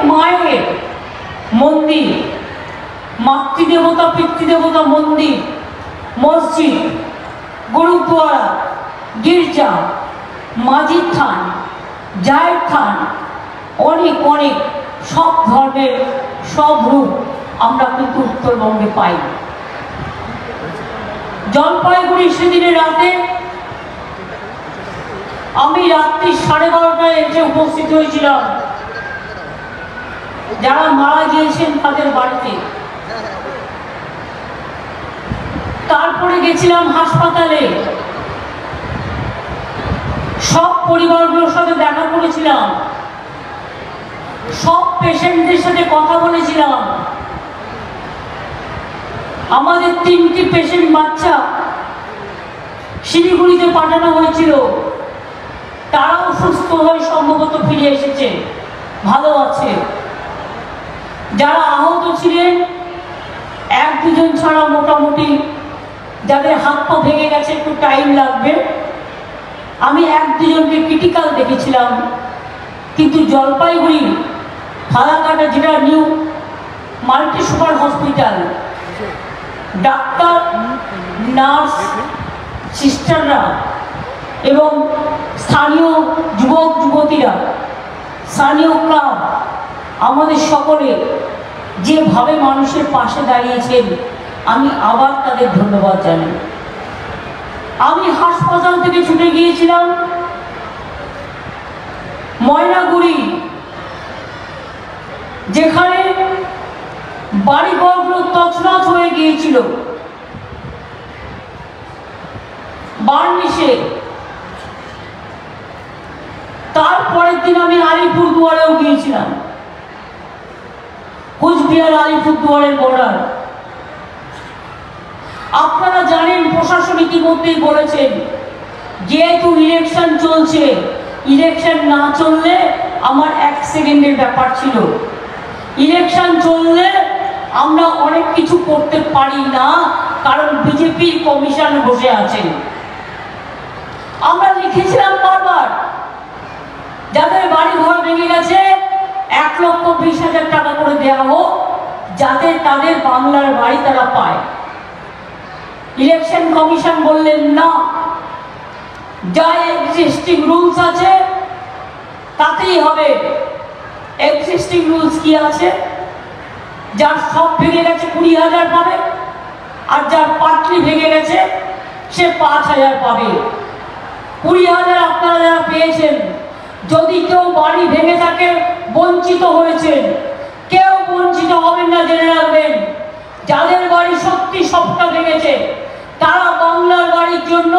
মায়ের মন্দির, মাতৃদেবতা পিতৃদেবতা মন্দির, মসজিদ, গুরুদ্বারা, গির্জা, মাঝির থান, জায়ের থান, অনেক অনেক সব ধর্মের সব রূপ আমরা কিন্তু উত্তরবঙ্গে পাই। জলপাইগুড়ি সেদিনের রাতে আমি রাত্রি 12:30টায় এসে উপস্থিত হয়েছিলাম যারা মারা গিয়েছেন তাদের বাড়িতে। তারপরে গেছিলাম হাসপাতালে, সব পরিবারগুলোর সাথে দেখা করেছিলাম, সব পেশেন্টদের সাথে কথা বলেছিলাম। আমাদের 3টি পেশেন্ট বাচ্চা শিলিগুড়িতে পাঠানো হয়েছিল, তারাও সুস্থ হয়ে সম্ভবত ফিরে এসেছে, ভালো আছে। যারা আহত ছিলেন 1-2 জন ছাড়া মোটামুটি যাদের হাত পা ভেঙে গেছে একটু টাইম লাগবে। আমি 1-2 জনকে ক্রিটিক্যাল দেখেছিলাম, কিন্তু জলপাইগুড়ি ফালাকাটা যেটা new multi super hospital, doctor, nurse, সিস্টাররা এবং স্থানীয় যুবক যুবতীরা, স্থানীয় ক্লাব, আমাদের সকলে যেভাবে মানুষের পাশে দাঁড়িয়েছেন আমি আবার তাদের ধন্যবাদ জানাই। আমি হাসপাতাল থেকে ছুটে গিয়েছিলাম ময়নাগুড়ি, যেখানে বাড়িঘরগুলো তছনছ হয়ে গিয়েছিল বার্নিশে। তারপরের দিন আমি আলিপুরদুয়ারেও গিয়েছিলাম, কুচবিহার আলিপুরদুয়ারের বর্ডার। আপনারা জানেন প্রশাসন ইতিমধ্যেই বলেছেন যেহেতু ইলেকশন চলছে, ইলেকশন না চললে আমার 1 সেকেন্ডের ব্যাপার ছিল, ইলেকশন চললে আমরা অনেক কিছু করতে পারি না, কারণ বিজেপির কমিশন বসে আছে। আমরা লিখেছিলাম বারবার যাদের বাড়ি ঘর ভেঙে গেছে 1,20,000 টাকা করে দেওয়া হোক, যাতে তাদের বাংলার বাড়ি তারা পায়। ইলেকশন কমিশন বললেন না, যা এক্সিস্টিং রুলস আছে তাতেই হবে। এক্সিস্টিং রুলস কি আছে? যার সব ভেঙে গেছে 20,000 পাবে, আর যার পাটলি ভেঙে গেছে সে 5,000 পাবে। 20,000 আপনারা যারা পেয়েছেন, যদি কেউ বাড়ি ভেঙে থাকে বঞ্চিত হয়েছেন, কেউ বঞ্চিত হবেন না, জেনে রাখবেন। যাদের বাড়ি সত্যি সবটা ভেঙেছে তারা বাংলার বাড়ির জন্য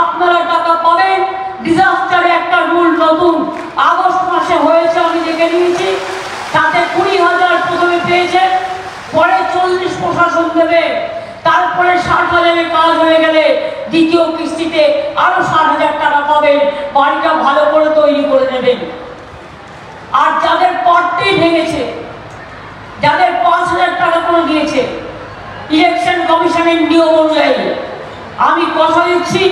আপনারা টাকা পাবেন। ডিজাস্টারে একটা রুল নতুন আগস্ট মাসে হয়েছে, আমি দেখে নিয়েছি, তাতে 20,000 প্রথমে পেয়েছেন, পরে 40 প্রশাসন দেবে, তারপরে 60,000-এ কাজ হয়ে গেলে দ্বিতীয় কিস্তিতে আরো 60,000 টাকা পাবেন, বাড়িটা ভালো করে তৈরি করে নেবেন। আর যাদের পাট্টি ভেঙেছে, যাদের 5,000 টাকা করে দিয়েছে ইলেকশন কমিশনের নিয়ম অনুযায়ী, আমি কথা দিচ্ছি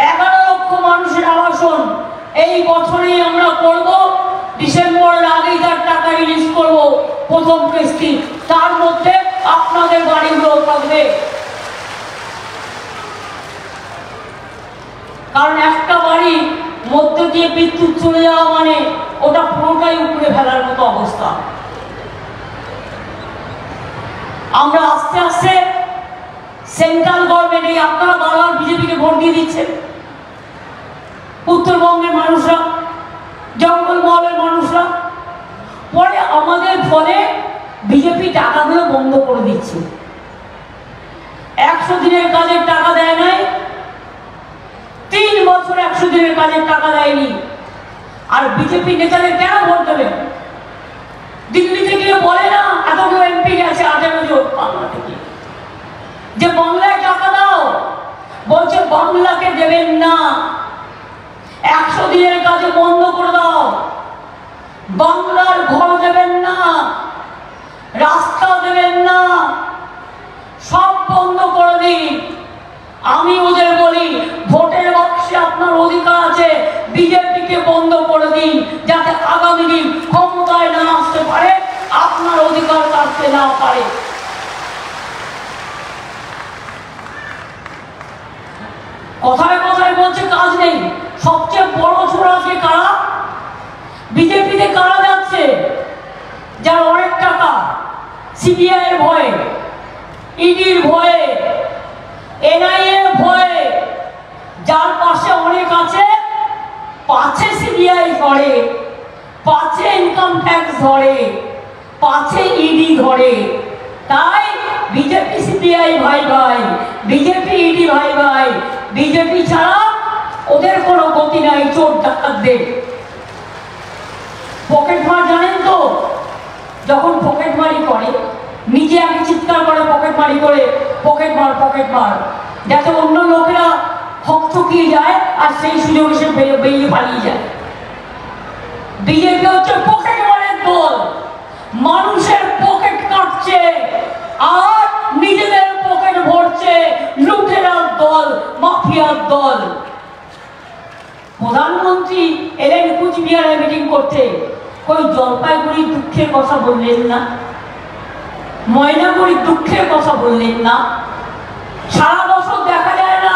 11 লক্ষ মানুষের আবাসন এই বছরেই আমরা করব। ডিসেম্বরের আগেই তার টাকা রিলিজ করব প্রথম কিস্তি, তার মধ্যে আপনাদের বাড়িগুলো থাকবে। কারণ একটা বাড়ি মধ্যে দিয়ে বিদ্যুৎ চলে যাওয়া মানে ওটা পুরোটাই উপরে ফেলার মতো অবস্থা। আমরা আস্তে আস্তে সেন্ট্রাল গভর্নমেন্ট, এই আপনারা বারবার বিজেপিকে ভোট দিয়ে দিচ্ছেন, উত্তরবঙ্গের মানুষরা, জঙ্গলমহলের মানুষরা, পরে আমাদের ফলে বিজেপি টাকাগুলো বন্ধ করে দিচ্ছে। 100 দিনের কাজের টাকা দেয় নাই, 3 বছর 100 দিনের কাজের টাকা দেয়নি। আর বিজেপি নেতাদের কেন ভোট দেবেন? দিল্লি থেকে বলে না, এতগুলো এমপি গেছে 18 জন বাংলা থেকে, যে বাংলায় টাকা দাও, বলছে বাংলাকে দেবেন না, 100 দিনের কাজে বন্ধ করে দাও, বাংলার ঘর দেবেন না, রাস্তা দেবেন না, সব বন্ধ করে দিন। আমি ওদের বলি ভোটের বাক্সে আপনার অধিকার আছে, বিজেপিকে বন্ধ করে দিন, যাতে আগামী দিন ক্ষমতায় না আসতে পারে, আপনার অধিকার কাটতে না পারে। কথায় কথায় বলছে কাজ নেই। সবচেয়ে বড় ছোড়া আজকে কারা? বিজেপিতে কারা যাচ্ছে? যার অনেক টাকা, সিবিআই এর ভয়ে, ইডির ভয়ে, এনআইএ এর ভয়ে, যার পাশে অনেক আছে, পাছে সিবিআই ধরে, পাছে ইনকাম ট্যাক্স ধরে, পাছে ইডি ধরে। তাই বিজেপি সিবিআই ভাই ভাই, বিজেপি ইডি ভাই ভাই, বিজেপি ছাড়া ওদের কোনো গতি নাই চোর ডাকাতদের। পকেটমার জানেন তো, যখন পকেটমারি করে নিজে আগে চিৎকার করে পকেটমারি করে পকেট মার, যাতে অন্য লোকেরা হকচকিয়ে যায় আর সেই সুযোগ এসে বেরিয়ে পালিয়ে যায়। বিজেপি হচ্ছে পকেটমারের দল, মানুষের পকেট কাটছে আর নিজেদের পকেট ভরছে, লুটেরার দল, মাফিয়ার দল। প্রধানমন্ত্রী এলেন কুচবিহারে মিটিং করতে, কই জলপাইগুড়ির দুঃখের কথা বললেন না, ময়নাগুড়ির দুঃখের কথা বললেন না। সারা বছর দেখা যায় না,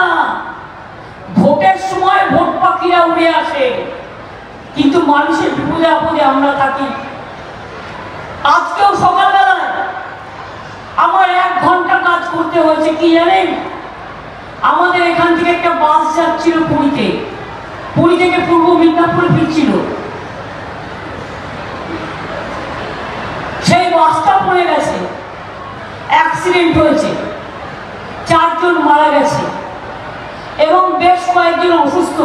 ভোটের সময় ভোট পাখিরা উড়ে আসে, কিন্তু মানুষের বিপদে আপদে আমরা থাকি। আজকেও সকালবেলায় আমার 1 ঘন্টা কাজ করতে হয়েছে। কি জানেন, আমাদের এখান থেকে একটা বাস যাচ্ছিল পুরীতে, পুরী থেকে পূর্ব মিদনাপুরে ফিরছিল। সেই বাসটা পড়ে গেছে, অ্যাক্সিডেন্ট হয়েছে, 4 জন মারা গেছে এবং বেশ কয়েকজন অসুস্থ,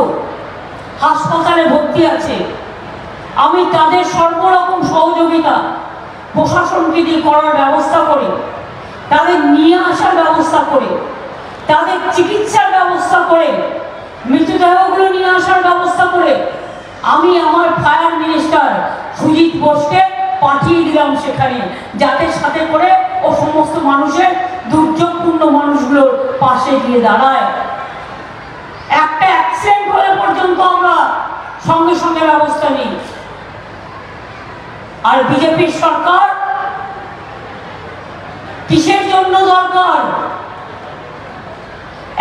হাসপাতালে ভর্তি আছে। আমি তাদের সর্বরকম সহযোগিতা প্রশাসনকে দিয়ে করার ব্যবস্থা করে, তাদের নিয়ে আসার ব্যবস্থা করে, তাদের চিকিৎসার ব্যবস্থা করে, মৃতদেহগুলো নিয়ে আসার ব্যবস্থা করে আমি আমার ফায়ার মিনিস্টার সুজিত বোসকে পাঠিয়ে দিলাম সেখানে, যাতে সাথে করে ও সমস্ত মানুষের, দুর্যোগপূর্ণ মানুষগুলোর পাশে গিয়ে দাঁড়ায়। একটা অ্যাক্সিডেন্ট হলে পর্যন্ত আমরা সঙ্গে সঙ্গে ব্যবস্থা নিই। আর বিজেপির সরকার কিসের জন্য দরকার?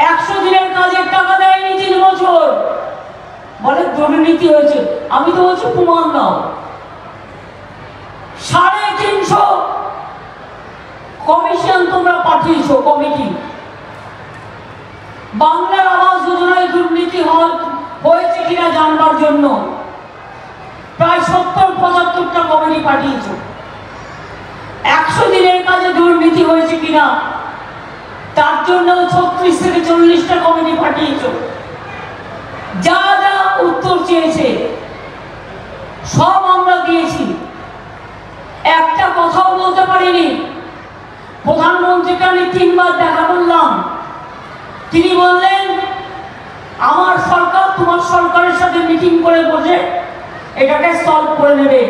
100 দিনের কাজের টাকা দেয়নি 3 বছর, বলে দুর্নীতি হয়েছে। আমি তো বলছি প্রমাণ দাও। 350 কমিশন তোমরা পাঠিয়েছো, কমিটি। বাংলার আবাস যোজনায় দুর্নীতি হয়েছে কিনা জানবার জন্য প্রায় 70-75টা কমিটি পাঠিয়েছো। 100 দিনের কাজে দুর্নীতি হয়েছে কিনা তার জন্য 36 থেকে 40টা কমিটি পাঠিয়েছো। যা যা উত্তর চেয়েছে সব আমরা দিয়েছি, একটা কথাও বলতে পারিনি। প্রধানমন্ত্রীকে আমি 3 বার দেখা করলাম, তিনি বললেন আমার সরকার তোমার সরকারের সাথে মিটিং করে বসে এটাকে সলভ করে নেবে।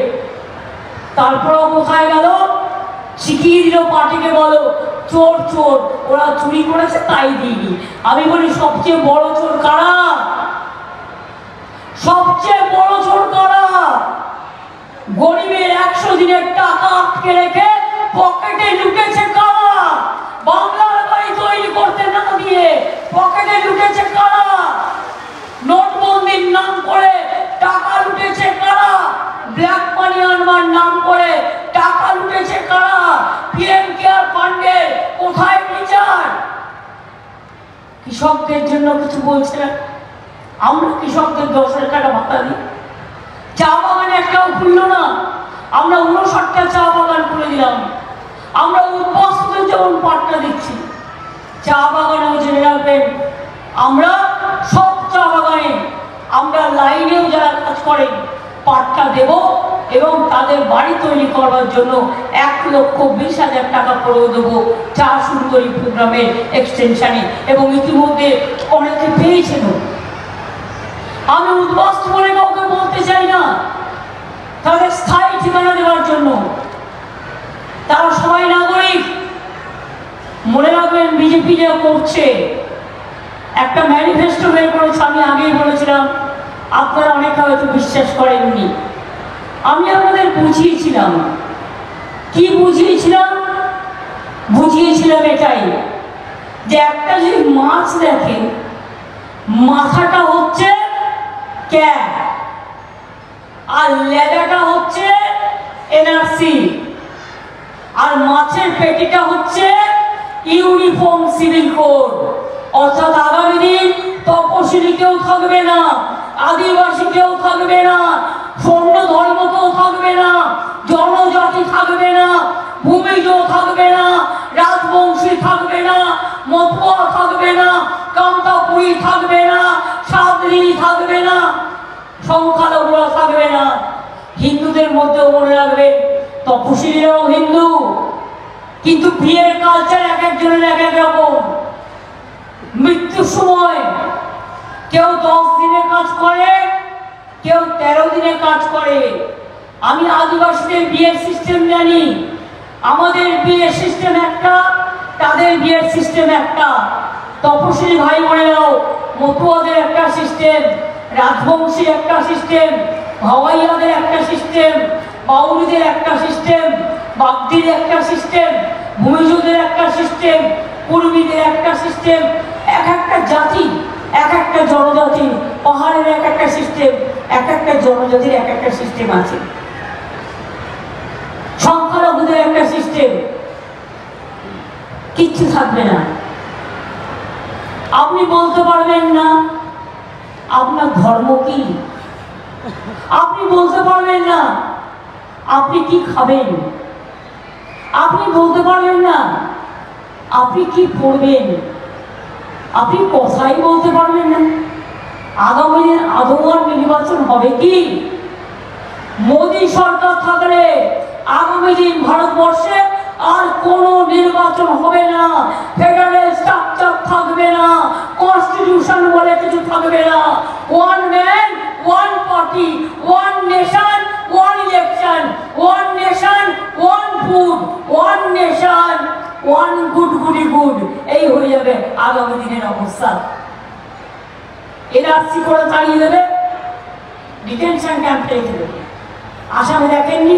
তারপরেও কোথায় গেল? শিখিয়ে দিল পার্টিকে, বলো চোর চোর, ওরা চুরি করেছে তাই দিইনি। আমি বলি সবচেয়ে বড় চোর কারা? সবচেয়ে বড় চোর কারা? গরিবের 100 দিনের টাকা আটকে রেখে পকেটে লুটেছে কারা? বাংলার বাড়ি তৈরি করতে না দিয়ে পকেটে লুটেছে কারা? নোটবন্দির নাম করে টাকা লুটেছে কারা? ব্ল্যাক মানি আনবার নাম করে টাকা লুটেছে কারা? পিএম কেয়ার ফান্ডে কোথায় বিচার? কৃষকদের জন্য কিছু বলছে না। আমরা কৃষকদের 10,000 টাকা ভাতা দিই, চা বাগানে একটাও খুললো না। আমরা 59টা চা বাগান খুলে দিলাম। আমরা উদ্বাস্তুদের যেমন পাট্টা দিচ্ছি, চা বাগানেও জেনে রাখবেন আমরা সব চা বাগানে আমরা লাইনেও যারা কাজ করেন পাট্টা দেব এবং তাদের বাড়ি তৈরি করবার জন্য 1,20,000 টাকা করেও দেবো চা সুন্দরী প্রোগ্রামের এক্সটেনশনে, এবং ইতিমধ্যে অনেকে পেয়েছেন। আমি উদ্বাস্তু বলে কাউকে বলতে চাই না, তাদের স্থায়ী ঠিকানা দেওয়ার জন্য। তারা সবাই নাগরিক। মনে রাখবেন বিজেপি যা করছে, একটা ম্যানিফেস্টো বের করেছে, আমি আগেই বলেছিলাম, আপনারা অনেকে হয়তো বিশ্বাস করেননি। আমি আপনাদের বুঝিয়েছিলাম, কি বুঝিয়েছিলাম? বুঝিয়েছিলাম এটাই যে একটা যদি মাছ দেখে, মাথাটা হচ্ছে ক্যাব আর লেজাটা হচ্ছে এনআরসি, আর মাছের পেটিটা হচ্ছে ইউনিফর্ম সিভিল কোড। অর্থাৎ আগামী দিন তপশিলি কেউ থাকবে না, আদিবাসী কেউ থাকবে না, স্বর্ণ ধর্ম কেউ থাকবে না, জনজাতি থাকবে না, ভূমিজ থাকবে না, রাজবংশী থাকবে না, মতুয়া থাকবে না, কামতাপুরী থাকবে না, সাদরি থাকবে না, সংখ্যালঘুরা থাকবে না। হিন্দুদের মধ্যেও মনে রাখবে তপশিলীরাও হিন্দু, কিন্তু বিয়ের কালচার এক একজনের এক এক রকম। মৃত্যুর সময় কেউ 10 দিনে কাজ করে, কেউ 13 দিনে কাজ করে। আমি আদিবাসীদের বিয়ের সিস্টেম জানি, আমাদের বিয়ের সিস্টেম একটা, তাদের বিয়ের সিস্টেম একটা। তপশিলি ভাই বোনেরাও মতুয়াদের একটা সিস্টেম, রাজবংশী একটা সিস্টেম, ভাওয়াইয়াদের একটা সিস্টেম, বাউরিদের একটা সিস্টেম, বাগদির একটা সিস্টেম, ভূমিজদের একটা সিস্টেম, কুর্মীদের একটা সিস্টেম। এক একটা জাতি, এক একটা জনজাতি, পাহাড়ের এক একটা সিস্টেম, এক একটা জনজাতির এক একটা সিস্টেম আছে। সংখ্যালঘুদের একটা সিস্টেম, কিচ্ছু থাকবে না। আপনি বলতে পারবেন না আপনার ধর্ম কি, আপনি বলতে পারবেন না আপনি কি খাবেন, আপনি বলতে পারবেন না আপনি কি পড়বেন, আপনি কথাই বলতে পারবেন না। আগামী দিন আদৌ আর নির্বাচন হবে কি? মোদী সরকার থাকলে আগামী দিন ভারতবর্ষে আর কোনো নির্বাচন হবে না, ফেডারেল স্ট্রাকচার থাকবে না, কনস্টিটিউশন বলে কিছু থাকবে না। One man one party, one nation one election, one nation one food, one nation one good goody good. এই হয়ে যাবে আগামী দিনের অবস্থা। এনআরসি করে তাড়িয়ে দেবে, ডিটেনশন ক্যাম্প রেখে দেবে। আসামে দেখেননি?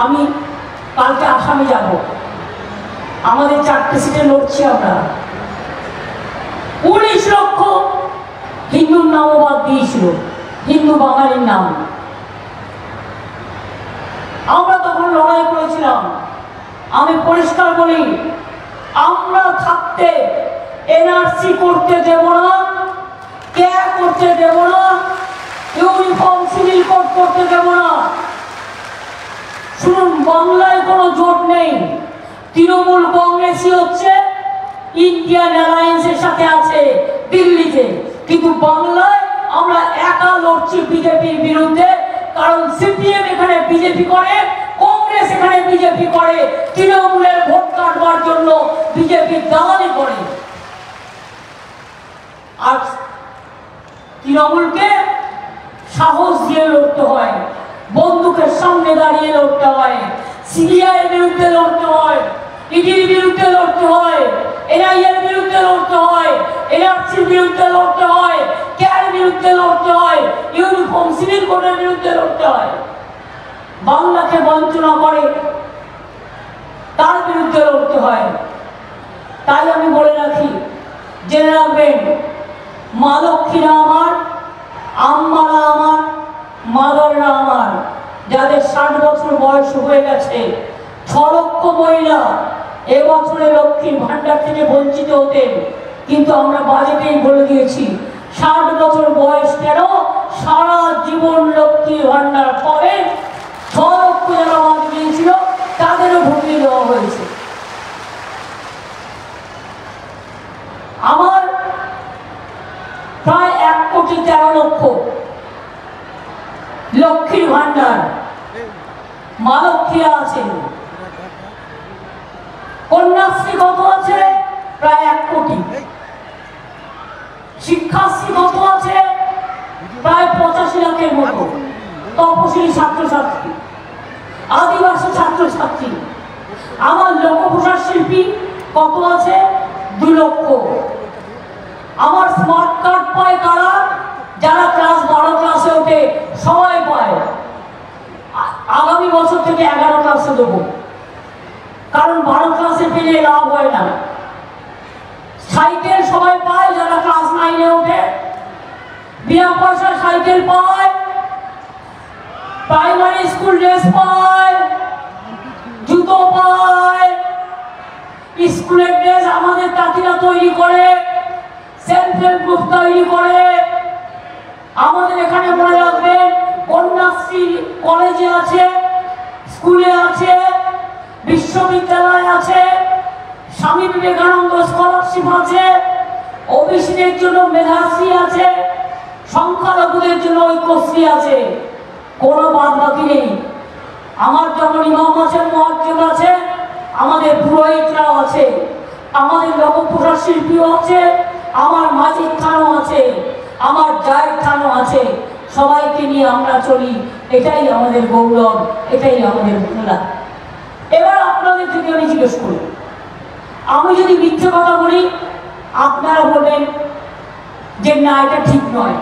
আমি কালকে আসামে যাব, আমাদের 4টে সিটে লড়ছি আমরা। 19 লক্ষ হিন্দুর নামও বাদ দিয়েছিল, হিন্দু বাঙালির নাম। আমরা তখন লড়াই করেছিলাম। আমি পরিষ্কার বলি, আমরা থাকতে এনআরসি করতে দেব না, কে করতে দেব না, ইউনিফর্ম সিভিল কোড করতে দেব না। শুনুন, বাংলায় কোনো জোট নেই। তৃণমূল কংগ্রেসই হচ্ছে ইন্ডিয়ান অ্যালায়েন্সের সাথে আছে দিল্লিতে, কিন্তু বাংলায় আমরা একা লড়ছি বিজেপির বিরুদ্ধে। কারণ সিপিএম এখানে বিজেপি করে, কংগ্রেস এখানে বিজেপি করে, তৃণমূলের ভোট কাটবার জন্য বিজেপি দালালি করে। আর তৃণমূলকে সাহস দিয়ে লড়তে হয়, বন্দুকের সামনে দাঁড়িয়ে লড়তে হয়, সিবিআই এর বিরুদ্ধে লড়তে হয়, ইডির বিরুদ্ধে লড়তে হয়, এনআইএর বিরুদ্ধে লড়তে হয়, এনআরসির বিরুদ্ধে লড়তে হয়, কেয়ার বিরুদ্ধে লড়তে হয়, ইউনিফর্ম সিভিল কোডের বিরুদ্ধে লড়তে হয়। বাংলাকে বঞ্চনা করে তার বিরুদ্ধে লড়তে হয়। তাই আমি বলে রাখি, জেনে রাখবেন, মা লক্ষ্মীরা আমার, আম্মারা আমার, মাদাররা আমার, যাদের 60 বছর বয়স হয়ে গেছে। 6 লক্ষ মহিলা এবছরে লক্ষ্মীর ভান্ডার থেকে বঞ্চিত হতেন, কিন্তু আমরা বাজেটেই বলে দিয়েছি 60 বছর বয়স কেন, সারা জীবন লক্ষ্মীর ভান্ডার পাবেন। 6 লক্ষ যারা বাদ দিয়েছিল তাদেরও ঢুকিয়ে দেওয়া হয়েছে। আমার প্রায় 1,13,00,000 লক্ষ্মীর ভান্ডার, মা লক্ষ্মীরা আছেন। কন্যাশ্রী কত আছে? প্রায় 1 কোটি। শিক্ষাশ্রী কত আছে? প্রায় 85 লাখের মতো। তপশিলি ছাত্রছাত্রী, আদিবাসী ছাত্রছাত্রী। আমার লোকপ্রসার শিল্পী কত আছে? 2 লক্ষ। আমার স্মার্ট কার্ড পায় কারা? যারা ক্লাস 12 ক্লাসে ওঠে সবাই পায়। আগামী বছর থেকে 11 ক্লাসে দেবো, কারণ 12 ক্লাসে পেলে লাভ হয় না। সাইকেল সবাই পায় যারা ক্লাস 9-এ ওঠে, বিনা পয়সায় সাইকেল পায়, প্রাইমারি স্কুল ড্রেস পায়, জুতো পায়, স্কুলের ড্রেস আমাদের তাঁতিরা তৈরি করে, সেলফ হেল্প গ্রুপ তৈরি করে। আমাদের এখানে মনে রাখবেন কন্যাশ্রী কলেজে আছে, স্কুলে আছে, বিশ্ববিদ্যালয় আছে, স্বামী বিবেকানন্দ স্কলারশিপ আছে, ওবিসিদের জন্য মেধাশ্রী আছে, সংখ্যালঘুদের জন্য ঐক্যশ্রী আছে, কোনো বাদ বাকি নেই। আমার যেমন ইমাম আছেন, মুয়াজ্জিন আছে, আমাদের পুরোহিতরাও আছে, আমাদের লোকপ্রসাদ শিল্পীও আছে, আমার মাঝির থানও আছে, আমার জায়ের থানও আছে। সবাইকে নিয়ে আমরা চলি, এটাই আমাদের গৌরব, এটাই আমাদের মূল্যা। এবার আপনাদের থেকে আমি জিজ্ঞেস করি, আমি যদি মিথ্যে কথা বলি আপনারা বলবেন যে না এটা ঠিক নয়,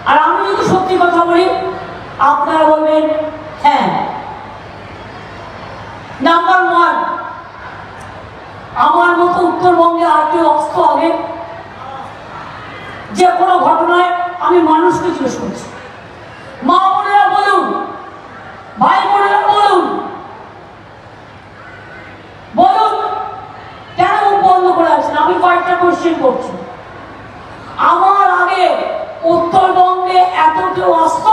আর আমি যদি সত্যি কথা বলি আপনারা বলবেন হ্যাঁ। নাম্বার 1, আমার মতো উত্তরবঙ্গে আর কেউ অস্ত আগে যে কোনো ঘটনায় আমি মানুষকে জিজ্ঞেস করছি, মা বোনেরা বলুন, ভাই বোনেরা বলুন, বলুন কেন মুখ বন্ধ করে আছেন? আমি কয়েকটা কোশ্চেন করছি। আমার আগে উত্তরবঙ্গে এত কেউ আসত?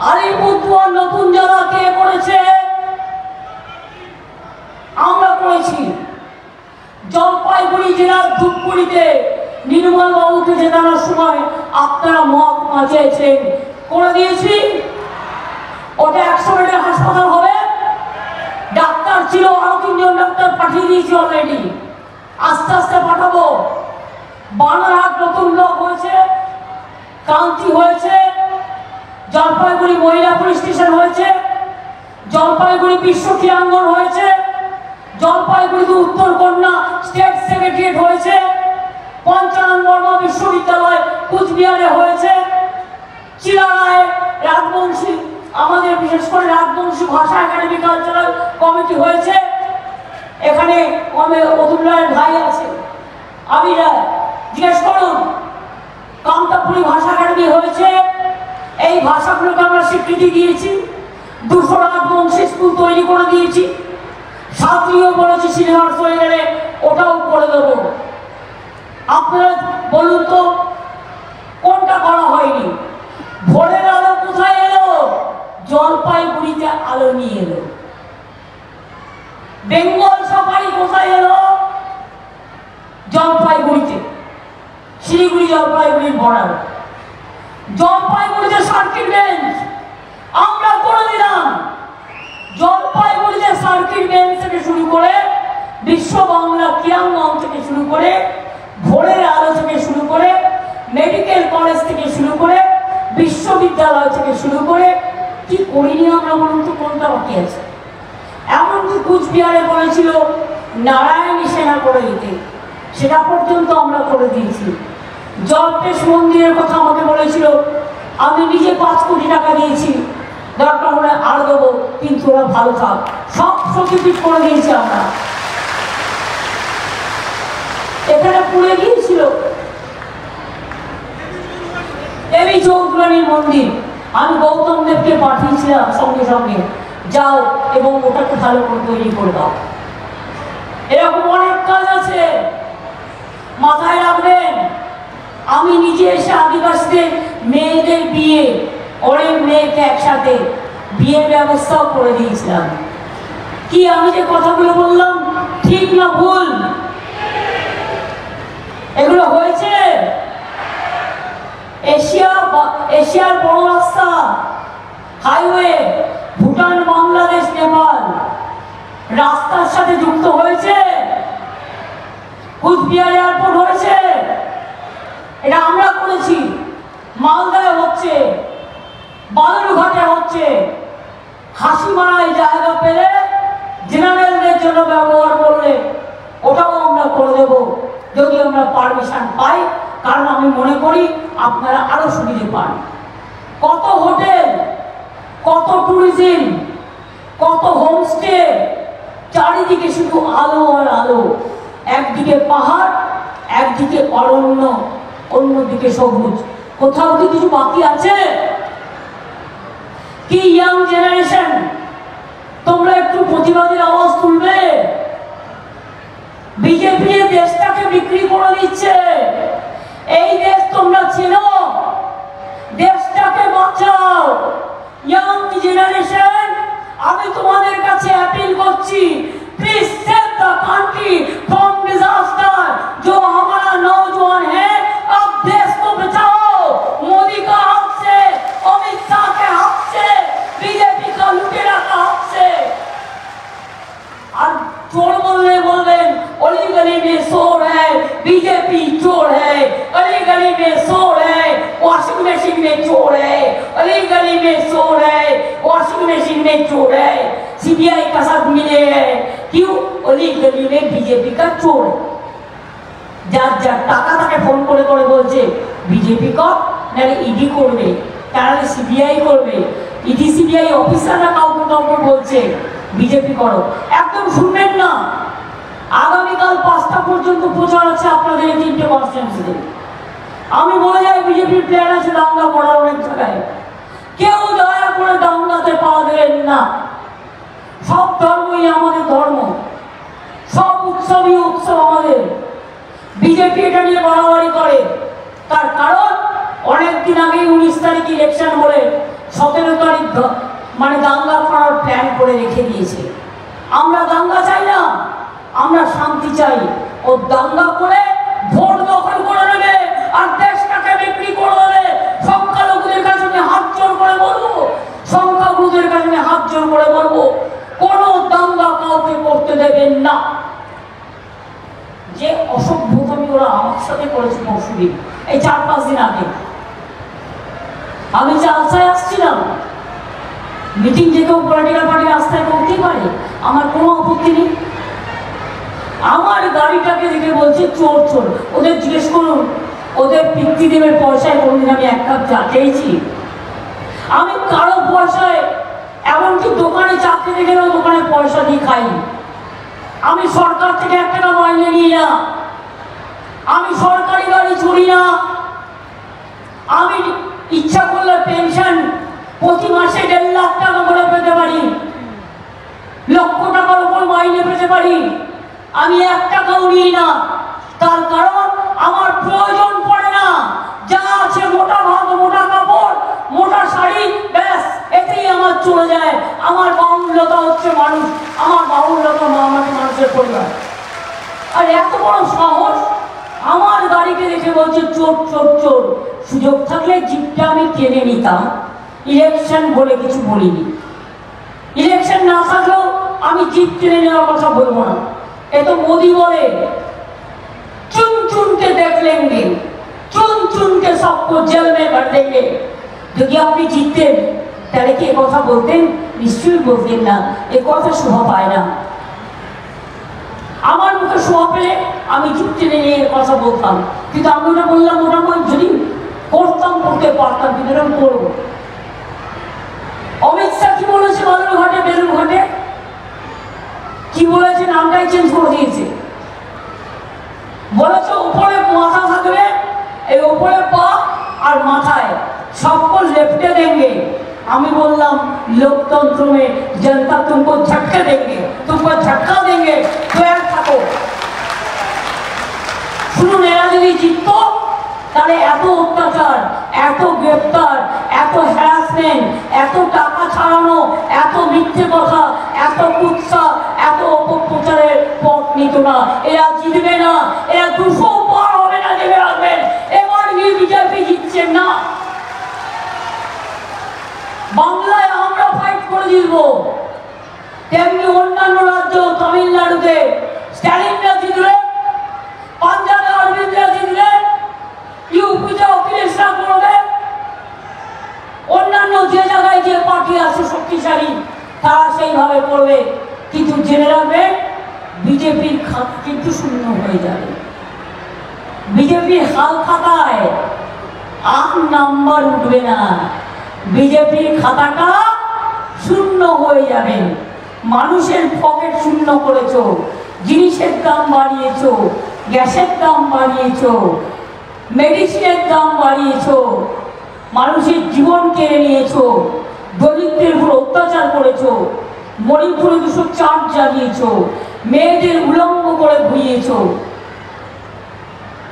আলিপুরদুয়ার নতুন জায়গা কে করেছে? আমরা করেছি। জলপাইগুড়ি জেলার ধূপগুড়িতে নির্মল বাবুকে জেতানোর সময় আপনারা মহকুমা চেয়েছেন, করে দিয়েছি। ওটা 100 বেডের হাসপাতাল হবে, ডাক্তার ছিল, আরো 3 জন ডাক্তার পাঠিয়ে দিয়েছি অলরেডি, আস্তে আস্তে পাঠাবো। বানারহাট নতুন ব্লক হয়েছে, কান্তি হয়েছে, জলপাইগুড়ি মহিলা পুলিশ স্টেশন হয়েছে, জলপাইগুড়ি বিশ্ব ক্রীড়াঙ্গন হয়েছে, জলপাইগুড়িতে উত্তর কন্যা স্টেট সেক্রেটারিয়েট হয়েছে, পঞ্চানন বর্মা বিশ্ববিদ্যালয় কুচবিহারে হয়েছে, চিলারায় রাজবংশী, আমাদের বিশেষ করে রাজবংশী ভাষা একাডেমি কালচারাল কমিটি হয়েছে। এখানে অতুল রায়ের ভাই আছে, আমি জিজ্ঞেস করুন, কামতাপুরি ভাষা একাডেমি হয়েছে। এই ভাষাগুলোকে আমরা স্বীকৃতি দিয়েছি, 200 রাজবংশী স্কুল তৈরি করে দিয়েছি। ছাত্রীও বলেছি সিনেমার হয়ে গেলে ওটাও করে দেবো। আপনারা বলুন তো কোনটা করা হয়নি? ভোরের আলো কোথায় এলো? জলপাইগুড়িতে আলো নিয়ে এলো। বেঙ্গল সাফারি কোথায় এলো? জলপাইগুড়িতে, শিলিগুড়ি জলপাইগুড়ির বর্ডার। জলপাইগুড়িতে সার্কিট বেঞ্চ আমরা করে দিলাম। জলপাইগুড়িতে সার্কিট বেঞ্চ থেকে শুরু করে বিশ্ব বাংলা ক্রীড়াঙ্গন থেকে শুরু করে ভোরের আলো থেকে শুরু করে মেডিকেল কলেজ থেকে শুরু করে বিশ্ববিদ্যালয় থেকে শুরু করে কি করিনি আমরা? বলুন তো কোনটা বাকি আছে? এমনকি কুচবিহারে বলেছিল নারায়ণী সেনা করে দিতে, সেটা পর্যন্ত আমরা করে দিয়েছি। জল্পেশ মন্দিরের কথা আমাকে বলেছিল, আমি নিজে 5 কোটি টাকা দিয়েছি, দরকার হলে আর দেবো, কিন্তু ওরা ভালো থাক, সব সচিবিট করে দিয়েছি আমরা। এখানে পুড়ে গিয়েছিল দেবী চৌধুরানীর মন্দির, আমি গৌতম দেবকে পাঠিয়েছিলাম সঙ্গে সঙ্গে, যাও এবং ওটাকে ভালো করে তৈরি করে দাও। এরকম অনেক কাজ আছে, মাথায় রাখবেন। আমি নিজে এসে আদিবাসীদের মেয়েদের বিয়ে, অনেক মেয়েকে একসাথে বিয়ের ব্যবস্থাও করে দিয়েছিলাম। কি আমি যে কথাগুলো বললাম ঠিক না ভুল? এগুলো হয়েছে। এশিয়ার বড় রাস্তা হাইওয়ে ভুটান, বাংলাদেশ, নেপাল রাস্তার সাথে যুক্ত হয়েছে। কুচবিহার এয়ারপোর্ট হয়েছে, এটা আমরা করেছি। মালদায় হচ্ছে, বালুরঘাটে হচ্ছে। হাসিমারায় জায়গা পেলে জেনারেলদের জন্য ব্যবহার করলে ওটাও আমরা করে দেব, যদি আমরা পারমিশন পাই, কারণ আমি মনে করি আপনারা আরো সুবিধে পান। ট্যুরিজম, কত হোমস্টে, চারিদিকে শুধু আলো আর আলো। একদিকে পাহাড়, একদিকে অরণ্য, অন্যদিকে সবুজ। কোথাও কি কিছু বাকি আছে? কি ইয়াং জেনারেশন, তোমরা একটু প্রতিবাদের আওয়াজ তুলবে? বিজেপি দেশটাকে বিক্রি করে দিচ্ছে। এই দেশ তোমরা চেনো, দেশটাকে বাঁচাও। ইয়াং জেনারেশন, আমি তোমাদের কাছে অ্যাপিল করছি, please save the country from disaster. जो हमारा नौजवान है, अब देश को बचाओ। मोदी का हाथ से, अमित शाह के हाथ से, बीजेपी का लुटेरा का हाथ से। और चोर बोलने बोलें, अली गली में शोर है, बीजेपी चोर है। अली गली में शोर है, वॉशिंग मशीन में चोर है। अली गली में शोर है, वॉशिंग मशीन में चोर है। सीबीआई का साथ मिले हैं, क्यों? अली गली में बीजेपी का चोर है। যার যার টাকা তাকে ফোন করে করে বলছে বিজেপি কর, নাহলে ইডি করবে, তাহলে সিবিআই করবে। ইডি সিবিআই অফিসাররা কাউকে কাউকে বলছে বিজেপি করো। একদম শুনবেন না। আগামীকাল 5টা পর্যন্ত প্রচার আছে আপনাদের এই 3টে কনস্টিটিউয়েন্সিতে। আমি বলে যাই, বিজেপির প্ল্যান আছে দাঙ্গা করার অনেক জায়গায়। কেউ দয়া করে দাঙ্গাতে পা দেবেন না। সব ধর্মই আমাদের ধর্ম, সব উৎসবই উৎসব আমাদের। বিজেপি এটা নিয়ে বাড়াবাড়ি করে, তার কারণ অনেকদিন আগে 19 তারিখ ইলেকশন বলে 17 তারিখ মানে দাঙ্গা করার প্ল্যান করে রেখে দিয়েছে। আমরা দাঙ্গা চাই না, আমরা শান্তি চাই। ও দাঙ্গা করে ভোট দখল করে নেবে আর দেশটাকে বিক্রি করে দেবে। সংখ্যালঘুদের কাছে আমি হাত জোর করে বলবো, সংখ্যাগুরুদের কাছে আমি হাত জোর করে বলবো, কোনো দাঙ্গা কাউকে করতে দেবেন না। যে অসভ্যতামি ওরা আমার সাথে করেছে পরশুদিন, এই 4-5 দিন আগে আমি চালসায় আসছিলাম। মিটিং যে কেউ পলিটিক্যাল পার্টি রাস্তায় করতেই পারে, আমার কোনো আপত্তি নেই। আমার গাড়িটাকে দেখে বলছে চোর চোর। ওদের জিজ্ঞেস করুন, ওদের পিতৃদেবের পয়সায় কোনদিন আমি 1 কাপ চা খেয়েছি? আমি কারো পয়সায়, এমনকি দোকানে চা খেতে গেলেও দোকানে পয়সা দিয়ে খাই। আমি সরকার থেকে 1 টাকা মাইনে নিই না, আমি সরকারি গাড়ি চড়ি না। আমি ইচ্ছা করলে পেনশন প্রতি মাসে 1.5 লাখ টাকা করে পেতে পারি, 1 লক্ষ টাকার উপর মাইনে পেতে পারি। আমি 1 টাকাও নিই না, তার কারণ আমার প্রয়োজন পড়ে না। যা আছে মোটা ভাত, মোটা কাপড়, মোটা শাড়ি, ব্যাস এতেই আমার চলে যায়। আমার বাহুল্যতা হচ্ছে মানুষ, আমার বাহুল্যতা আমাকে মানুষের পরিবার। আর এত বড় সাহস, আমার গাড়িকে দেখে বলছে চোর চোর চোর। সুযোগ থাকলে জিপটা আমি কিনে নিতাম, ইলেকশন বলে কিছু বলিনি। ইলেকশন না থাকলেও আমি জিপ কিনে নেওয়ার কথা বলবো না। এ তো মোদি বলে चुन चुन के देख लेंगे, चुन चुन के सबको जेल में भर देंगे। যদি আপনি জিততেন তাহলে কি কথা বলতেন? নিশ্চয়ই বলতেন না। এ কথা শোভা পায় না। আমার মুখে শোভা পেলে আমি জিততে নিয়ে কথা বলতাম, কিন্তু আমি ওটা বললাম মোটামুটি যদি করতাম করতে পারতাম, কিন্তু এরকম করবো। অমিত শাহ কি বলেছে বালুরঘাটে, বেলুরঘাটে কি বলেছে? নামটাই চেঞ্জ করে দিয়েছে। বলেছে উপরে মাথা থাকবে, এই উপরে পা আর মাথায় सबको लेफ्टे देंगे। আমি বললাম लोकतंत्र में जनता तुमको झटके देंगे, तुमको झटका देंगे, तैयार থাকো। শুনুন, এরা যদি জিততো তাহলে এত অত্যাচার, এত গ্রেফতার, এত হ্যারাসমেন্ট, এত টাকা ছাড়ানো, এত মিথ্যে কথা, এত কুৎসা, এত অপপ্রচারের পথ নিত না। এরা জিতবে না, এরা 200 পার হবে না, জেনে রাখবেন। এবার বিজেপি জিতছে না। বাংলায় আমরা ফাইট করে জিতবো, তেমনি অন্যান্য রাজ্য, তামিলনাড়ুতে স্ট্যালিনরা জিতলে, পাঞ্জাবে অরবিন্দরা জিতলে, ইউপিতে অখিলেশরা করবে, অন্যান্য যে জায়গায় যে পার্টি আছে শক্তিশালী তারা সেইভাবে করবে। কিন্তু জেনে রাখবেন, বিজেপির খাতা কিন্তু শূন্য হয়ে যাবে। বিজেপির হাল খাতায় আর নাম্বার উঠবে না। বিজেপির খাতাটা শূন্য হয়ে যাবে। মানুষের পকেট শূন্য করেছো, জিনিসের দাম বাড়িয়েছো, গ্যাসের দাম বাড়িয়েছো, মেডিসিনের দাম বাড়িয়েছো, মানুষের জীবন কেড়ে নিয়েছো, দরিদ্রের উপর অত্যাচার করেছো, মণিপুরে 204 জ্বালিয়েছো, মেয়েদের উলঙ্গ করে ঘুরিয়েছো,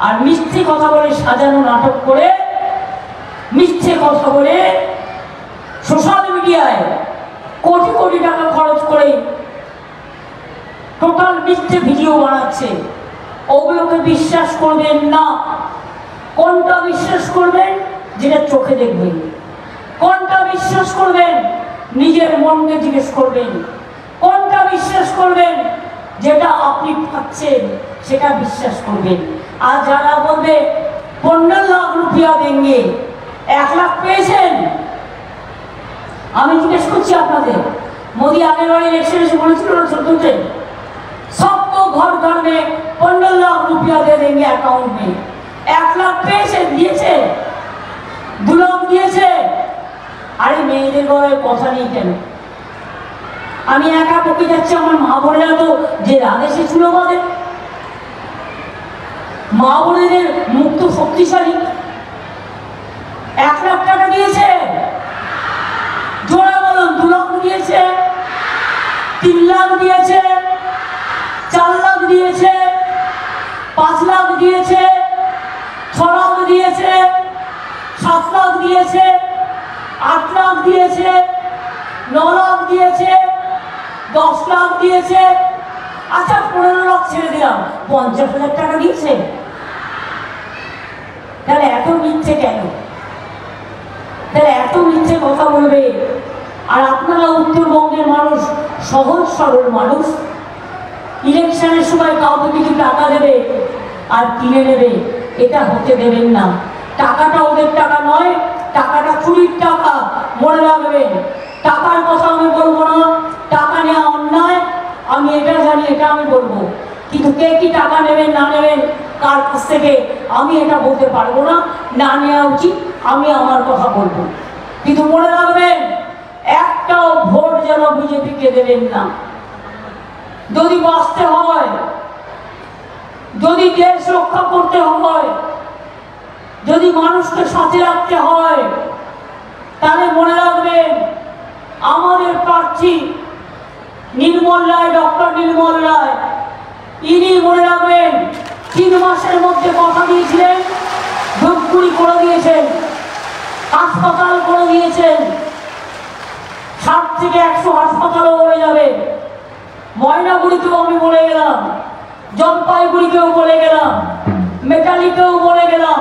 আর মিথ্যে কথা বলে সাজানো নাটক করে, মিথ্যে কথা বলে সোশ্যাল মিডিয়ায় কোটি কোটি টাকা খরচ করে টোটাল মিথ্যে ভিডিও বানাচ্ছে। ওগুলোকে বিশ্বাস করবেন না। কোনটা বিশ্বাস করবেন? যেটা চোখে দেখবেন। কোনটা বিশ্বাস করবেন? নিজের মনকে জিজ্ঞেস করবেন। কোনটা বিশ্বাস করবেন? যেটা আপনি পাচ্ছেন সেটা বিশ্বাস করবেন। আর যারা বলবে 15 লাখ রুপিয়া দেंगे, 1 লাখ পেয়েছেন, আমি জিজ্ঞেস করছি আপনাদের, মোदी আগের বারে ইলেকশন এসে বলেছিল না 14 सबको घर घर में 15 लाख रुपया दे देंगे अकाउंट में। 1 लाख পেয়েছে, দিয়েছে, 2 লাখ দিয়েছে। আরে মেয়েদের গলায় কথা নেই কেন? আমি একা বকে যাচ্ছি, আমার মা বোনেরা তো যে আদেশে ছিল আমাদের মা বোনেদের মুখ তো শক্তিশালী। 1 লাখ টাকা দিয়েছে, জোড়া বলুন, 2 লাখ দিয়েছে, 3 লাখ দিয়েছে, 4 লাখ দিয়েছে, 5 লাখ দিয়েছে, 6 লাখ দিয়েছে, 7 লাখ দিয়েছে, 8 লাখ দিয়েছে, 9 লাখ দিয়েছে, 10 লাখ দিয়েছে। আচ্ছা 15 লাখ ছেড়ে দিলাম, 50,000 টাকা দিয়েছে। তাহলে এত মিথ্যে কেন? তাহলে এত মিথ্যে কথা বলবে? আর আপনারা উত্তরবঙ্গের মানুষ সহজ সরল মানুষ, ইলেকশনের সময় কাউকে কিছু টাকা দেবে আর কিনে নেবে, এটা হতে দেবেন না। টাকাটা ওদের টাকা নয়, টাকাটা চুরির টাকা, মনে রাখবেন। টাকার কথা আমি বলবো না, টাকা নেওয়া অন্যায়, আমি এটা জানি, এটা আমি বলবো। কিন্তু কে কি টাকা নেবেন না নেবেন কার কাছ থেকে আমি এটা বলতে পারবো না। না নেওয়া উচিত, আমি আমার কথা বলবো। কিন্তু মনে রাখবেন, একটাও ভোট যেন বিজেপিকে দেবেন না। যদি বাঁচতে হয়, যদি দেশ রক্ষা করতে হয়, যদি মানুষকে সাথে রাখতে হয়, তাহলে মনে রাখবেন আমাদের প্রার্থী নির্মল রায়, ডক্টর নির্মল রায়, ইনি মনে রাখবেন 3 মাসের মধ্যে কথা দিয়েছিলেন, ধূপগুড়ি করে দিয়েছেন, হাসপাতাল করে দিয়েছেন, 60 থেকে 100 হাসপাতালও হয়ে যাবে। ময়নাগুড়িতেও আমি বলে গেলাম, জলপাইগুড়িকেও বলে গেলাম, মেটালিকেও বলে গেলাম,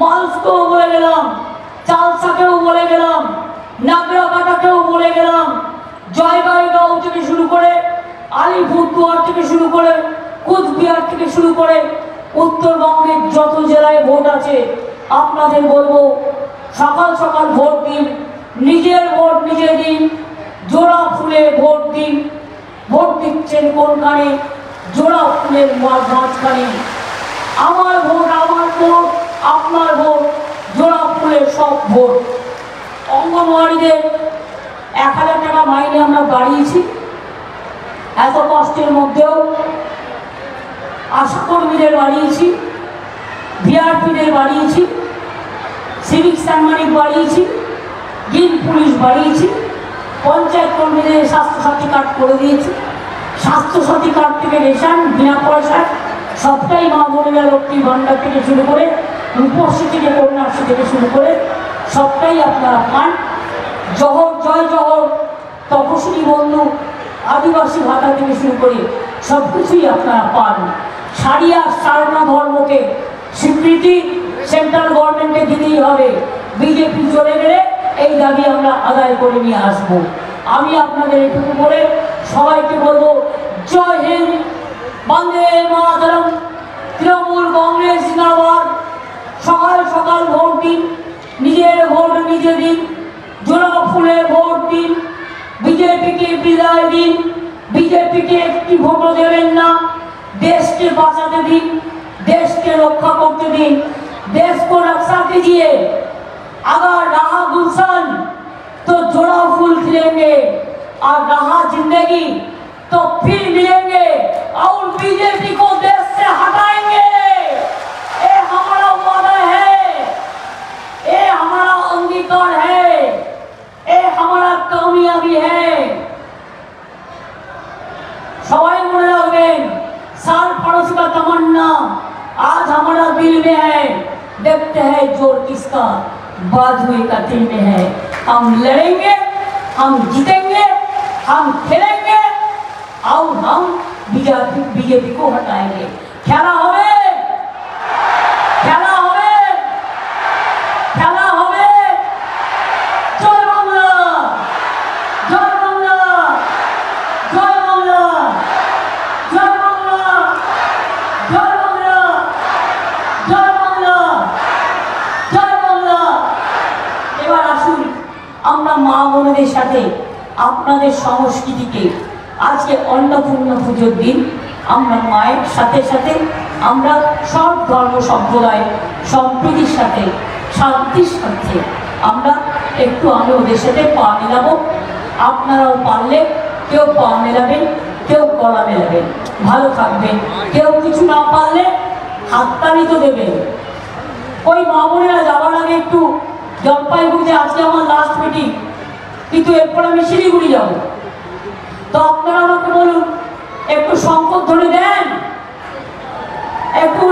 মালসকেও বলে গেলাম, চালসাকেও বলে গেলাম, নাগরাকাটাকেও বলে গেলাম, জয়গাঁও থেকে শুরু করে আলিপুরদুয়ার থেকে শুরু করে কুচবিহার থেকে শুরু করে উত্তরবঙ্গের যত জেলায় ভোট আছে আপনাদের বলবো, সকাল সকাল ভোট দিন, নিজের ভোট নিজে দিন, জোড়া ফুলে ভোট দিন। ভোট দিচ্ছেন কোনখানে? জোড়া ফুলের মাঝখানে। আমার ভোট আমার ভোট, আপনার ভোট, জোড়া ফুলের সব ভোট। অঙ্গনওয়াড়িদের 1000 টাকা মাইনে আমরা বাড়িয়েছি, এত কষ্টের মধ্যেও। আশাকর্মীদের বাড়িয়েছি, ভিআরপিদের বাড়িয়েছি, সিভিক সাংবাদিক বাড়িয়েছি, গ্রিন পুলিশ বাড়িয়েছি, পঞ্চায়েত কর্মীদের স্বাস্থ্যসাথী কার্ড করে দিয়েছি। স্বাস্থ্যসাথী কার্ড থেকে রেশন বিনা পয়সায় সবটাই মা বোনেরা লক্ষ্মী ভাণ্ডার থেকে শুরু করে রূপশ্রী থেকে কন্যাশ্রী থেকে শুরু করে সবটাই আপনারা পান। জহর জয় জহর, তপশিলি বন্ধু, আদিবাসী ভাতা থেকে শুরু করে সব কিছুই আপনারা পান। সারিয়া সারনা ধর্মকে স্বীকৃতি সেন্ট্রাল গভর্নমেন্টকে দিতেই হবে। বিজেপি চলে গেলে এই দাবি আমরা আদায় করে নিয়ে আসব। আমি আপনাদের এটুকু বলে সবাইকে বলবো, জয় হিন্দ, বন্দে মাতরম, তৃণমূল কংগ্রেস জিন্দাবাদ। সকাল সকাল ভোট দিন, নিজের ভোট নিজে দিন, জোড়া ফুলে ভোট দিন, বিজেপিকে বিদায় দিন। বিজেপিকে একটি ভোটও দেবেন না। देश के बचाते दिन, देश के रक्षा करते दिन, देश को रक्षा कीजिए। अगर रहा गुलशन तो जोड़ा फूल खिलेंगे। और रहा जिंदगी तो फिर मिलेंगे और बीजेपी को देश से हटाएंगे। ये हमारा वादा है, ये हमारा अंगीकार है, ये हमारा कामयाबी है। सवाई मने रखबें, साल पड़ोस का तमन्ना आज हमारा दिल में है। देखते हैं जोर किसका बाजुए का दिल में है। हम लड़ेंगे, हम जीतेंगे, हम खेलेंगे और हम बीजेपी को हटाएंगे। खेला होवे, खेला होवे, खेला होवे। जय बांग्ला, जय बांग्ला, जय बांग्ला, जय बांग्ला, जय बांग्ला, जय बांग्ला, जय बांग्ला। এবার আসুন আমরা মা বোনদের সাথে আপনাদের সংস্কৃতিকে আজকে অন্নপূর্ণা পুজোর দিন আমরা মায়ের সাথে সাথে আমরা সব ধর্ম সম্প্রদায় সম্প্রীতির সাথে শান্তির সাথে আমরা একটু আমি ওদের সাথে পা মেলাবো। আপনারাও পারলে কেউ পা মেলাবেন, কেউ গলা মেলাবেন, ভালো থাকবেন। কেউ কিছু না পারলে হাততালি তো দেবেন। ওই মা বোনেরা যাওয়ার আগে একটু জলপাইগুড়িতে আজকে আমার লাস্ট মিটিং, কিন্তু এরপর আমি শিলিগুড়ি যাব। তো আপনারা আমাকে বলুন একটু সংকট ধরে দেন, একটু